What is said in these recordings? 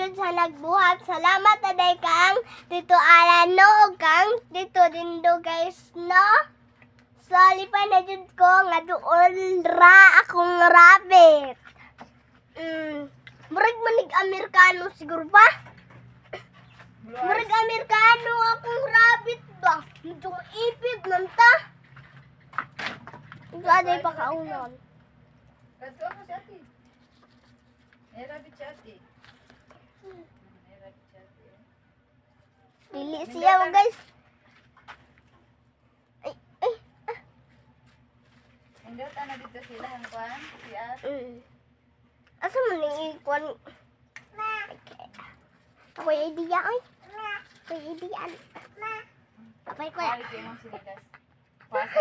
jud sa nagbuhat. Salamat aday kang Tito Alan no ug kang Tito Dindo guys no. So lipan na jud ko nga duol ra akong rabbit. Murag manig Amerikano siguro pa. Murag Amerikano akong rabbit ba. Medyo ipig man ta. Ito aday pa kaunon. Kadto ako si ate. Rabbit si ate. Rabbit si ate. Dili siya mo guys. Ay. Indot ana dito sila ang kwan, si ate. Asa man ni ikon? Ako yung idea ay. Ako yung idea. Kapay ko. Balik kayo mga siligas. Pasa.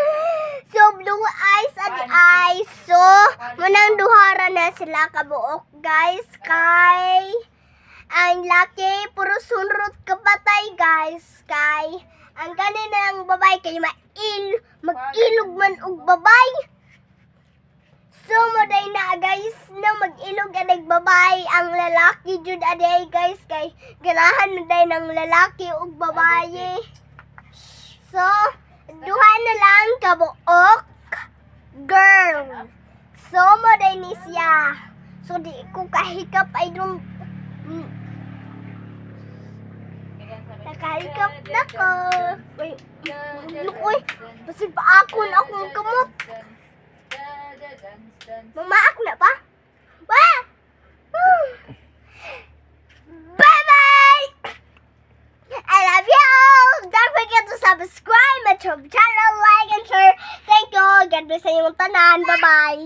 So blue eyes at eyes. So munang duhara na sila kabuok guys kay ang laki puro sunrot kapatay guys kay ang kaninang babay kay mag-ilog man og babay. So moday na guys na mag-ilog aday babay ang lalaki jud aday guys kay ganahan na day ng lalaki ug babaye. So duha na lang kabuok girl. So moday ni siya. So di ko kahikap ay dong nakahikap na ko. Wait, lukoy. Basta pa akon akong kamot. Mamaak na pa? Wah! Bye-bye! I love you! Don't forget to subscribe my YouTube channel, like, and share. Thank you. God bless sa inyong tanan. Bye-bye!